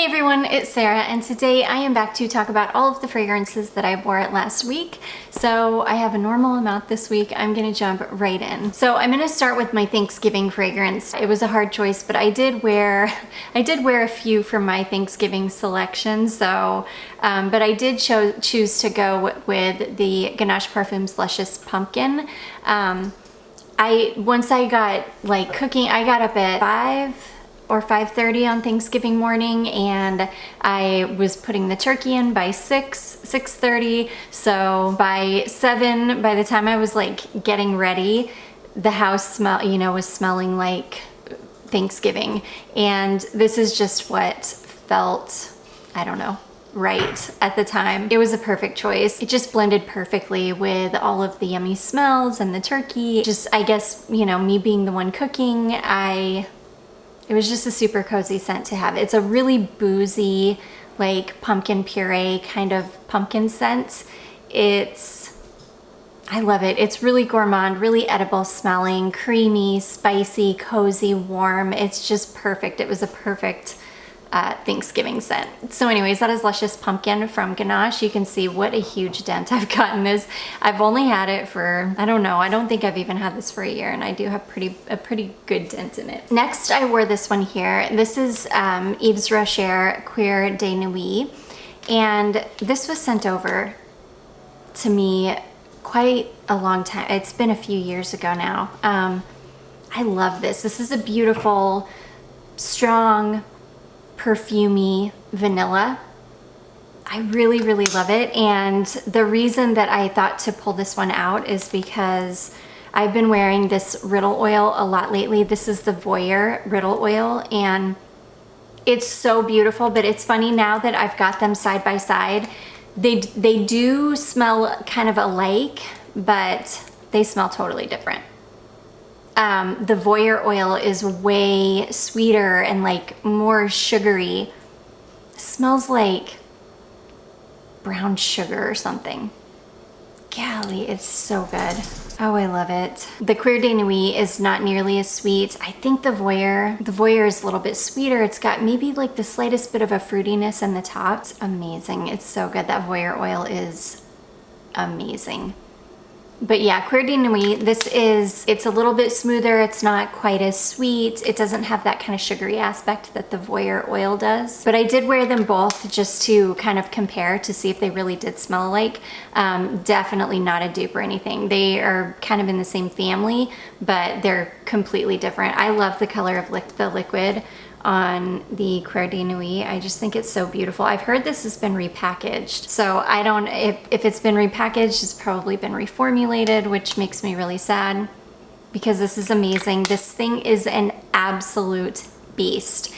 Hey everyone, it's Sarah, and today I am back to talk about all of the fragrances that I wore last week. So I have a normal amount this week. I'm gonna jump right in. So I'm gonna start with my Thanksgiving fragrance. It was a hard choice, but I did wear a few from my Thanksgiving selection. So, but I did choose to go with the Ganache Parfums Luscious Pumpkin. Once I got like cooking, I got up at 5 or 5:30 on Thanksgiving morning, and I was putting the turkey in by 6:30. So by 7, by the time I was like getting ready, the house was smelling like Thanksgiving. And this is just what felt, I don't know, right at the time. It was a perfect choice. It just blended perfectly with all of the yummy smells and the turkey. Just, I guess, me being the one cooking, it was just a super cozy scent to have. It's a really boozy, like pumpkin puree kind of pumpkin scent. I love it. It's really gourmand, really edible smelling, creamy, spicy, cozy, warm. It's just perfect. It was a perfect Thanksgiving scent. So anyways, that is Luscious Pumpkin from Ganache. You can see what a huge dent I've gotten this. I've only had it for, I don't know, I don't think I've even had this for a year, and I do have a pretty good dent in it. Next, I wore this one here. This is Yves Rocher Cuir de Nuit, and this was sent over to me quite a long time. It's been a few years ago now. I love this. This is a beautiful, strong, perfumey vanilla. I really, really love it. And the reason that I thought to pull this one out is because I've been wearing this Riddle oil a lot lately. This is the Voyeur Riddle oil, and it's so beautiful. But it's funny, now that I've got them side by side, they do smell kind of alike, but they smell totally different. The Voyeur oil is way sweeter and like more sugary. Smells like brown sugar or something. Golly, it's so good. Oh, I love it. The Cuir de Nuit is not nearly as sweet. I think the Voyeur is a little bit sweeter. It's got maybe like the slightest bit of a fruitiness in the top. It's amazing. It's so good. That Voyeur oil is amazing. But yeah, Cuir de Nuit, it's a little bit smoother. It's not quite as sweet. It doesn't have that kind of sugary aspect that the Voyeur oil does. But I did wear them both just to kind of compare to see if they really did smell alike. Definitely not a dupe or anything. They are kind of in the same family, but they're completely different. I love the color of the liquid on the Cuir de Nuit. I just think it's so beautiful. I've heard this has been repackaged, so I don't, if it's been repackaged, it's probably been reformulated, which makes me really sad because this is amazing. This thing is an absolute beast.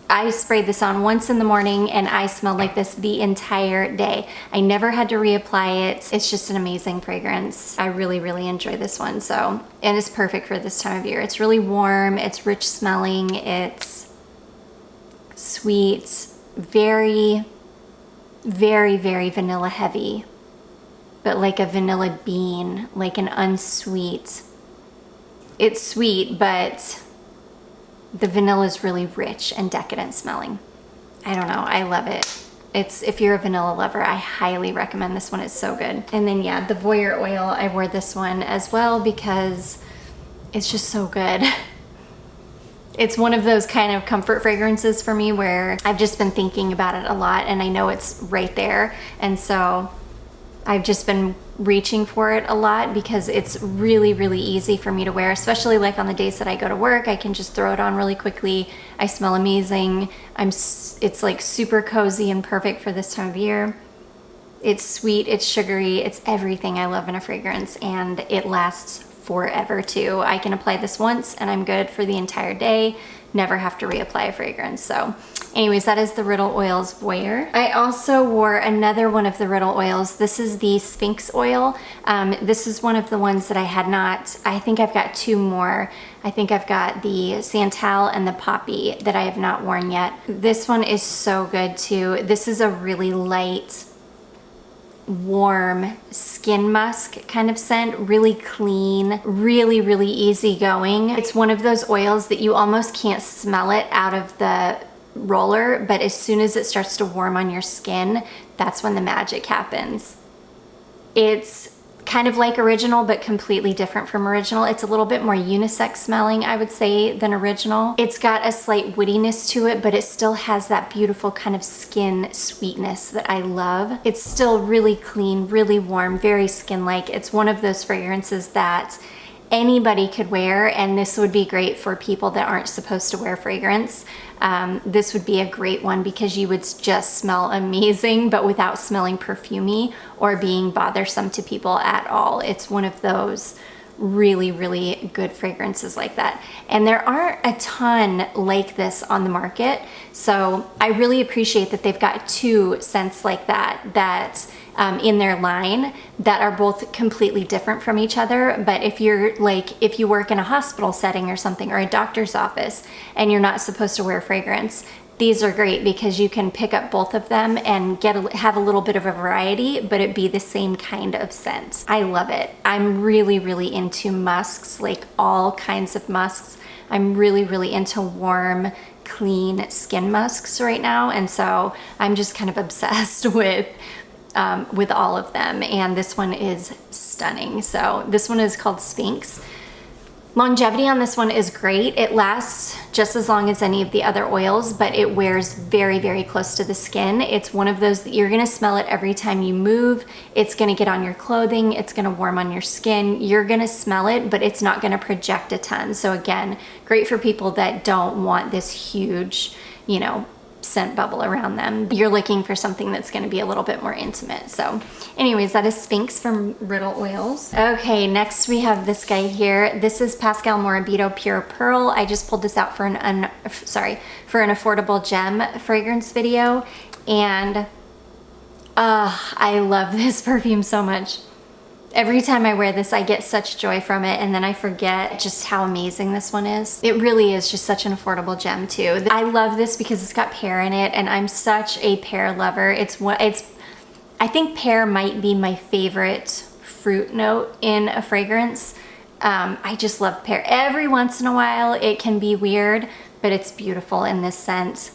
I sprayed this on once in the morning and I smelled like this the entire day. I never had to reapply it. It's just an amazing fragrance. I really, really enjoy this one. So, and it's perfect for this time of year. It's really warm, it's rich smelling, it's sweet, very, very, very vanilla heavy, but like a vanilla bean, like an unsweet. It's sweet, but the vanilla is really rich and decadent smelling. I don't know, I love it. If you're a vanilla lover, I highly recommend this one. It's so good. And then yeah, the Voyeur oil, I wore this one as well because it's just so good. It's one of those kind of comfort fragrances for me where I've just been thinking about it a lot and I know it's right there. And so I've just been reaching for it a lot because it's really, really easy for me to wear, especially like on the days that I go to work. I can just throw it on really quickly. I smell amazing. It's like super cozy and perfect for this time of year. It's sweet, it's sugary, it's everything I love in a fragrance, and it lasts forever too. I can apply this once and I'm good for the entire day. Never have to reapply a fragrance. So anyways, that is the Riddle Oils Voyeur. I also wore another one of the Riddle oils. This is the Sphinx oil. This is one of the ones that I had not, I think I've got two more. I think I've got the Santal and the Poppy that I have not worn yet. This one is so good too. This is a really light, warm skin musk kind of scent, really clean, really, really easygoing. It's one of those oils that you almost can't smell it out of the roller, but as soon as it starts to warm on your skin, that's when the magic happens. It's kind of like original, but completely different from original. It's a little bit more unisex smelling, I would say, than original. It's got a slight woodiness to it, but it still has that beautiful kind of skin sweetness that I love. It's still really clean, really warm, very skin-like. It's one of those fragrances that anybody could wear, and this would be great for people that aren't supposed to wear fragrance. This would be a great one because you would just smell amazing, but without smelling perfumey or being bothersome to people at all. It's one of those really, really good fragrances like that. And there aren't a ton like this on the market. So I really appreciate that they've got two scents like that in their line that are both completely different from each other. But if you work in a hospital setting or something, or a doctor's office, and you're not supposed to wear fragrance, these are great because you can pick up both of them and have a little bit of a variety, but it be the same kind of scent. I love it. I'm really, really into musks, like all kinds of musks. I'm really, really into warm, clean skin musks right now. And so I'm just kind of obsessed with all of them. And this one is stunning. So this one is called Sphinx. Longevity on this one is great. It lasts just as long as any of the other oils, but it wears very, very close to the skin. It's one of those that you're gonna smell it every time you move. It's gonna get on your clothing. It's gonna warm on your skin. You're gonna smell it, but it's not gonna project a ton. So again, great for people that don't want this huge, scent bubble around them. You're looking for something that's going to be a little bit more intimate. So anyways, that is Sphinx from Riddle Oils. Okay, next we have this guy here. This is Pascal Morabito Pure Pearl. I just pulled this out for an affordable gem fragrance video, and I love this perfume so much. Every time I wear this, I get such joy from it, and then I forget just how amazing this one is. It really is just such an affordable gem too. I love this because it's got pear in it, and I'm such a pear lover. I think pear might be my favorite fruit note in a fragrance. I just love pear. Every once in a while, it can be weird, but it's beautiful in this scent.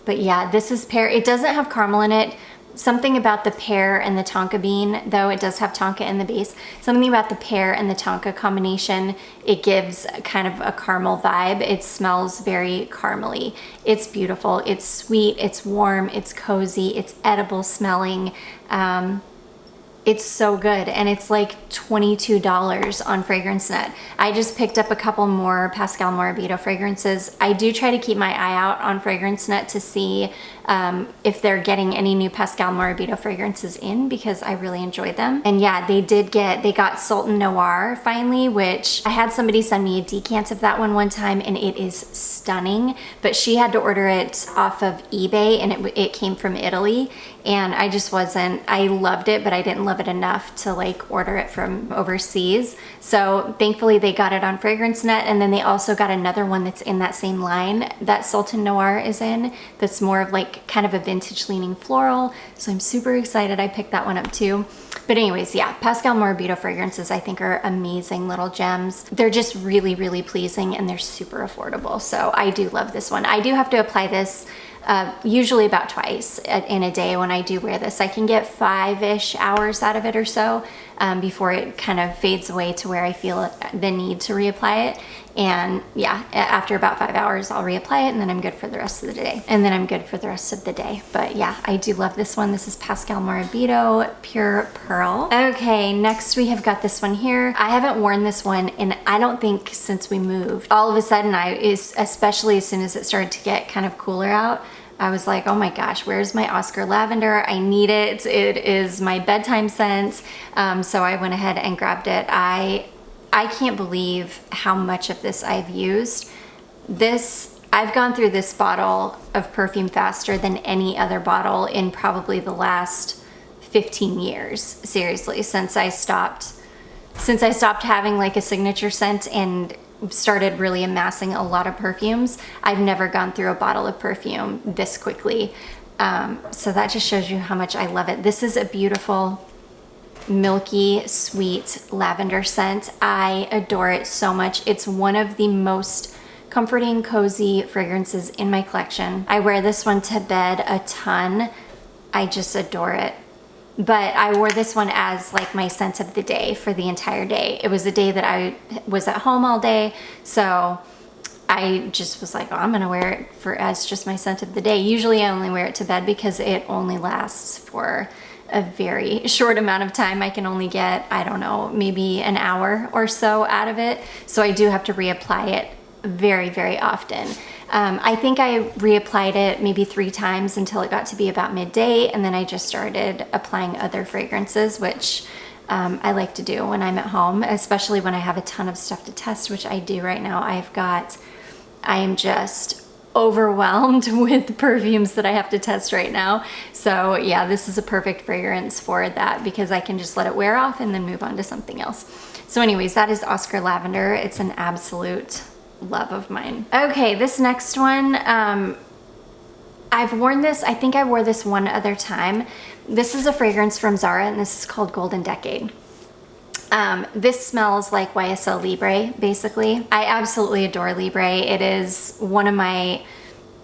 But yeah, this is pear. It doesn't have caramel in it. Something about the pear and the tonka bean, though it does have tonka in the base, something about the pear and the tonka combination, it gives kind of a caramel vibe. It smells very caramely. It's beautiful, it's sweet, it's warm, it's cozy, it's edible smelling. It's so good, and it's like $22 on FragranceNet. I just picked up a couple more Pascal Morabito fragrances. I do try to keep my eye out on FragranceNet to see if they're getting any new Pascal Morabito fragrances in, because I really enjoy them. And yeah, they got Sultan Noir finally, which I had somebody send me a decant of that one time, and it is stunning, but she had to order it off of eBay, and it came from Italy, and I loved it, but I didn't love it enough to like order it from overseas. So thankfully they got it on FragranceNet, and then they also got another one that's in that same line that Sultan Noir is in, that's more of like kind of a vintage leaning floral. So I'm super excited I picked that one up too. But anyways, yeah, Pascal Morabito fragrances I think are amazing little gems. They're just really, really pleasing, and they're super affordable. So I do love this one. I do have to apply this usually about twice in a day when I do wear this. I can get 5-ish hours out of it or so before it kind of fades away to where I feel the need to reapply it. And yeah, after about 5 hours, I'll reapply it, and then I'm good for the rest of the day. But yeah, I do love this one. This is Pascal Morabito Pure Pearl. Okay, next we have got this one here. I haven't worn this one, and I don't think since we moved. All of a sudden, especially as soon as it started to get kind of cooler out, I was like, oh my gosh, where's my Oscar Lavender? I need it. It is my bedtime scent. So I went ahead and grabbed it. I can't believe how much of this I've used. I've gone through this bottle of perfume faster than any other bottle in probably the last 15 years. Seriously, since I stopped having like a signature scent and started really amassing a lot of perfumes, I've never gone through a bottle of perfume this quickly. So that just shows you how much I love it. This is a beautiful, milky, sweet lavender scent. I adore it so much. It's one of the most comforting, cozy fragrances in my collection. I wear this one to bed a ton. I just adore it. But I wore this one as like my scent of the day for the entire day. It was a day that I was at home all day, so I just was like, oh, I'm gonna wear it as just my scent of the day. Usually I only wear it to bed because it only lasts for a very short amount of time. I can only get, I don't know, maybe an hour or so out of it. So I do have to reapply it very, very often. I think I reapplied it maybe 3 times until it got to be about midday, and then I just started applying other fragrances, which I like to do when I'm at home, especially when I have a ton of stuff to test, which I do right now. I am just overwhelmed with perfumes that I have to test right now. So yeah, this is a perfect fragrance for that because I can just let it wear off and then move on to something else. So anyways, that is Oscar Lavender. It's an absolute love of mine. Okay, this next one, I've worn this, I think I wore this one other time. This is a fragrance from Zara, and this is called Golden Decade. This smells like YSL Libre, basically. I absolutely adore Libre. It is one of my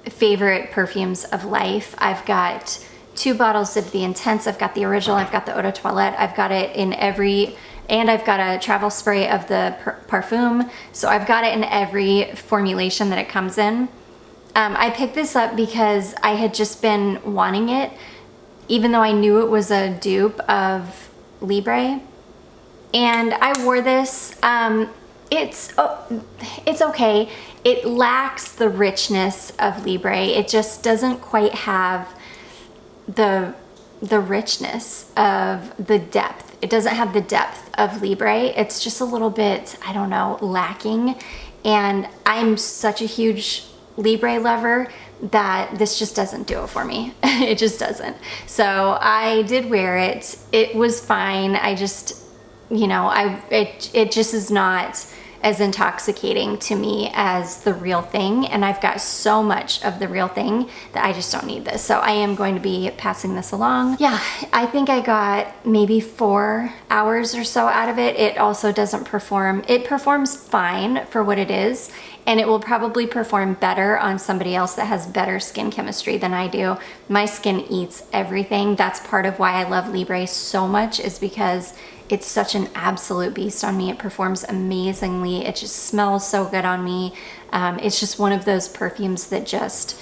favorite perfumes of life. I've got 2 bottles of the Intense. I've got the original, I've got the Eau de Toilette. I've got it in every, and I've got a travel spray of the Parfum. So I've got it in every formulation that it comes in. I picked this up because I had just been wanting it, even though I knew it was a dupe of Libre. And I wore this. It's okay. It lacks the richness of Libre. It just doesn't quite have the richness of the depth. It doesn't have the depth of Libre. It's just a little bit, I don't know, lacking. And I'm such a huge Libre lover that this just doesn't do it for me. It just doesn't. So I did wear it. It was fine. I just, you know, it just is not as intoxicating to me as the real thing, and I've got so much of the real thing that I just don't need this. So I am going to be passing this along. Yeah, I think I got maybe 4 hours or so out of it. It also doesn't perform, it performs fine for what it is, and it will probably perform better on somebody else that has better skin chemistry than I do. My skin eats everything. That's part of why I love Libre so much, is because it's such an absolute beast on me. It performs amazingly. It just smells so good on me. It's just one of those perfumes that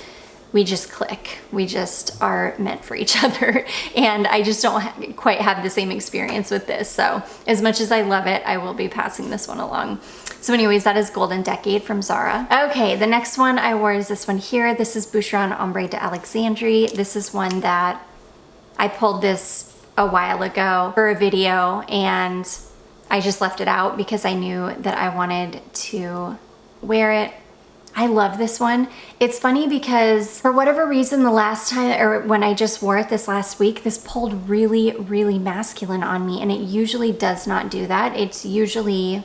we just click. We just are meant for each other. And I just don't quite have the same experience with this. So as much as I love it, I will be passing this one along. So anyways, that is Golden Decade from Zara. Okay, the next one I wore is this one here. This is Boucheron Ombre d'Alexandrie. This is one that I pulled this a while ago for a video, and I just left it out because I knew that I wanted to wear it. I love this one. It's funny because for whatever reason, the last time, or when I just wore it this last week, this pulled really, really masculine on me, and it usually does not do that. It's usually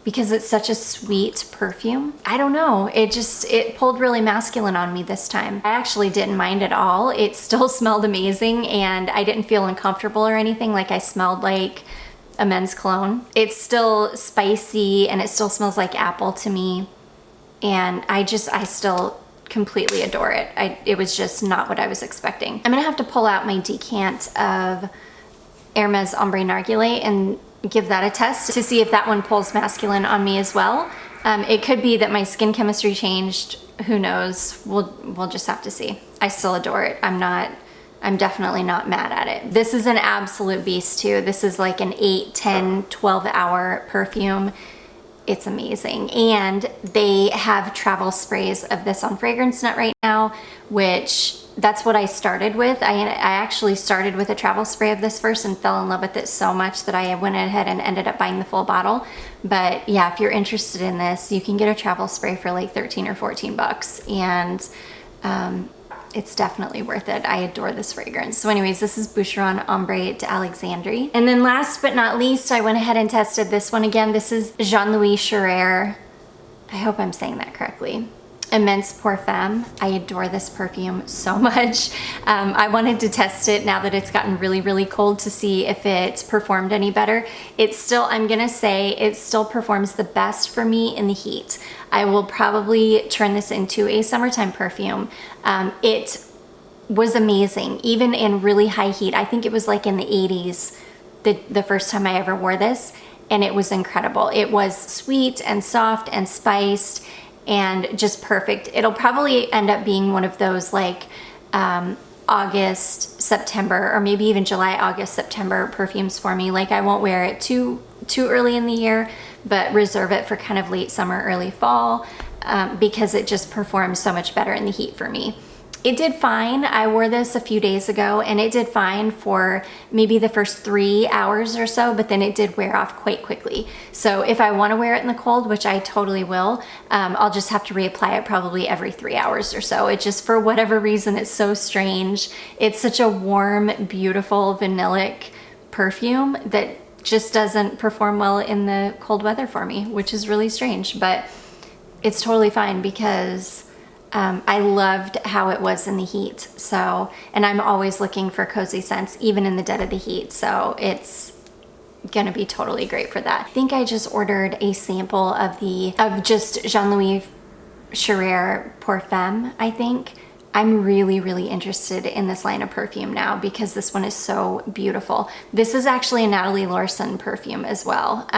because it's such a sweet perfume. I don't know, it pulled really masculine on me this time. I actually didn't mind at all. It still smelled amazing, and I didn't feel uncomfortable or anything like I smelled like a men's cologne. It's still spicy, and it still smells like apple to me. And I still completely adore it. It was just not what I was expecting. I'm gonna have to pull out my decant of Hermes Ombre Narguilé and give that a test to see if that one pulls masculine on me as well. It could be that my skin chemistry changed. Who knows? We'll just have to see. I still adore it. I'm definitely not mad at it. This is an absolute beast too. This is like an 8, 10, 12 hour perfume. It's amazing. And they have travel sprays of this on Fragrance Nut right now, which that's what I started with. I actually started with a travel spray of this first and fell in love with it so much that I went ahead and ended up buying the full bottle. But yeah, if you're interested in this, you can get a travel spray for like 13 or 14 bucks. And it's definitely worth it. I adore this fragrance. So anyways, this is Boucheron Ombre d'Alexandrie. And then last but not least, I went ahead and tested this one again. This is Jean-Louis Sherrer. I hope I'm saying that correctly. Immense Pour Femme. I adore this perfume so much. I wanted to test it now that it's gotten really, really cold to see if it performed any better. It's still, I'm gonna say, it still performs the best for me in the heat. I will probably turn this into a summertime perfume. It was amazing, even in really high heat. I think it was like in the 80s the first time I ever wore this, and it was incredible. It was sweet and soft and spiced and just perfect. It'll probably end up being one of those like August, September, or maybe even July, August, September perfumes for me. Like I won't wear it too early in the year, but reserve it for kind of late summer, early fall, because it just performs so much better in the heat for me. It did fine. I wore this a few days ago and it did fine for maybe the first 3 hours or so, but then it did wear off quite quickly. So if I want to wear it in the cold, which I totally will, I'll just have to reapply it probably every 3 hours or so. It just, for whatever reason, it's so strange. It's such a warm, beautiful, vanillic perfume that just doesn't perform well in the cold weather for me, which is really strange, but it's totally fine because I loved how it was in the heat. So, and I'm always looking for cozy scents, even in the dead of the heat. So it's gonna be totally great for that. I think I just ordered a sample of just Jean-Louis Sherrer Pour Femme, I think. I'm really, really interested in this line of perfume now because this one is so beautiful. This is actually a Natalie Larson perfume as well.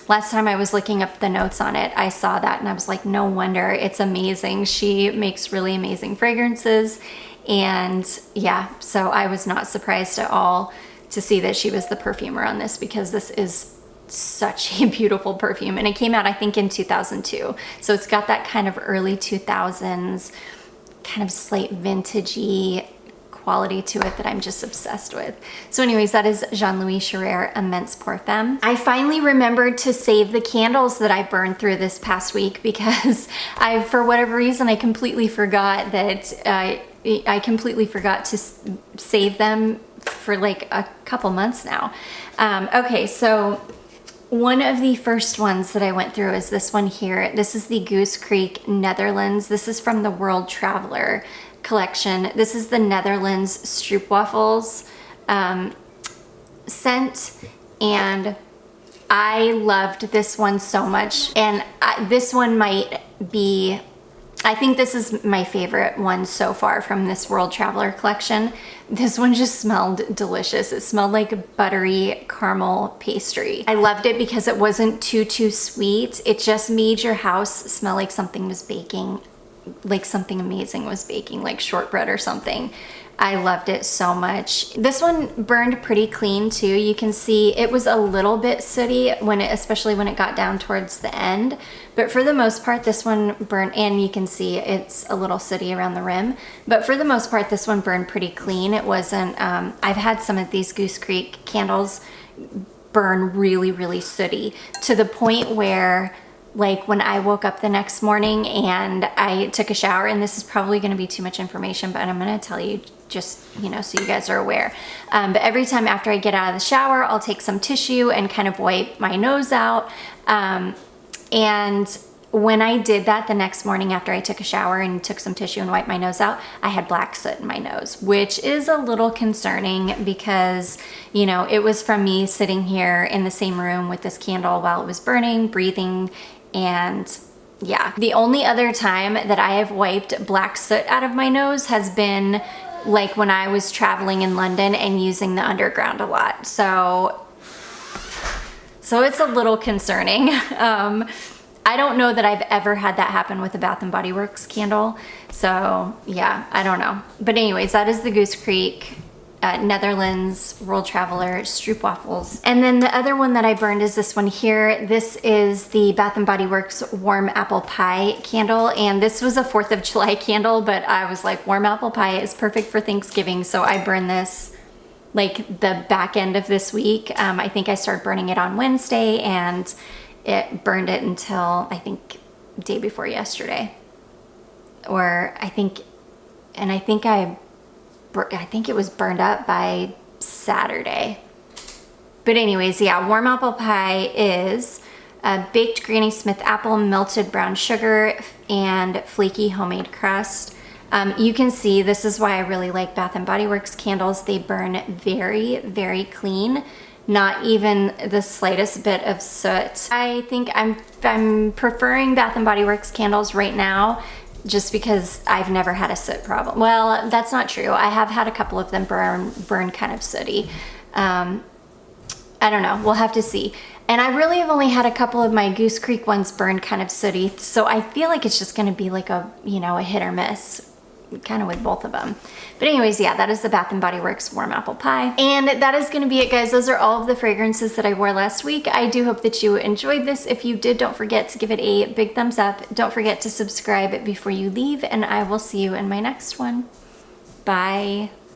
Last time I was looking up the notes on it, I saw that and I was like, no wonder, it's amazing. She makes really amazing fragrances. And yeah, so I was not surprised at all to see that she was the perfumer on this because this is such a beautiful perfume. And it came out, I think, in 2002. So it's got that kind of early 2000s, kind of slight vintagey quality to it that I'm just obsessed with. So anyways, that is Jean-Louis Sherrer Immense Pour Femme. I finally remembered to save the candles that I burned through this past week because for whatever reason, I completely forgot that I completely forgot to save them for like a couple months now. Okay, so one of the first ones that I went through is this one here. This is the Goose Creek Netherlands. This is from the World Traveler collection. This is the Netherlands Stroopwafels scent, and I loved this one so much. And this one might be, I think this is my favorite one so far from this World Traveler collection. This one just smelled delicious. It smelled like buttery caramel pastry. I loved it because it wasn't too sweet. It just made your house smell like something was baking, like something amazing was baking, like shortbread or something. I loved it so much. This one burned pretty clean too. You can see it was a little bit sooty especially when it got down towards the end. But for the most part, this one burned, and you can see it's a little sooty around the rim. But for the most part, this one burned pretty clean. It wasn't, I've had some of these Goose Creek candles burn really, really sooty to the point where, like, when I woke up the next morning and I took a shower, and this is probably going to be too much information, but I'm going to tell you just, you know, so you guys are aware. But every time after I get out of the shower, I'll take some tissue and kind of wipe my nose out. And when I did that the next morning after I took a shower and took some tissue and wiped my nose out, I had black soot in my nose, which is a little concerning because, you know, it was from me sitting here in the same room with this candle while it was burning, breathing, and yeah. The only other time that I have wiped black soot out of my nose has been like when I was traveling in London and using the underground a lot. So it's a little concerning. I don't know that I've ever had that happen with a Bath & Body Works candle. So yeah, I don't know. But anyways, that is the Goose Creek Netherlands World Traveler Stroopwafels. And then the other one that I burned is this one here. This is the Bath & Body Works Warm Apple Pie candle. And this was a 4th of July candle, but I was like, warm apple pie is perfect for Thanksgiving. So I burned this like the back end of this week. I think I started burning it on Wednesday, and it burned it until I think day before yesterday. Or I think it was burned up by Saturday. But anyways, yeah, warm apple pie is baked Granny Smith apple, melted brown sugar, and flaky homemade crust. You can see this is why I really like Bath & Body Works candles. They burn very, very clean. Not even the slightest bit of soot. I think I'm preferring Bath & Body Works candles right now just because I've never had a soot problem. Well, that's not true. I have had a couple of them burn kind of sooty. I don't know, we'll have to see. And I really have only had a couple of my Goose Creek ones burn kind of sooty, so I feel like it's just gonna be like a, you know, a hit or miss, kind of with both of them. But anyways, yeah, that is the Bath & Body Works Warm Apple Pie. And that is gonna be it, guys. Those are all of the fragrances that I wore last week. I do hope that you enjoyed this. If you did, don't forget to give it a big thumbs up. Don't forget to subscribe before you leave, and I will see you in my next one. Bye.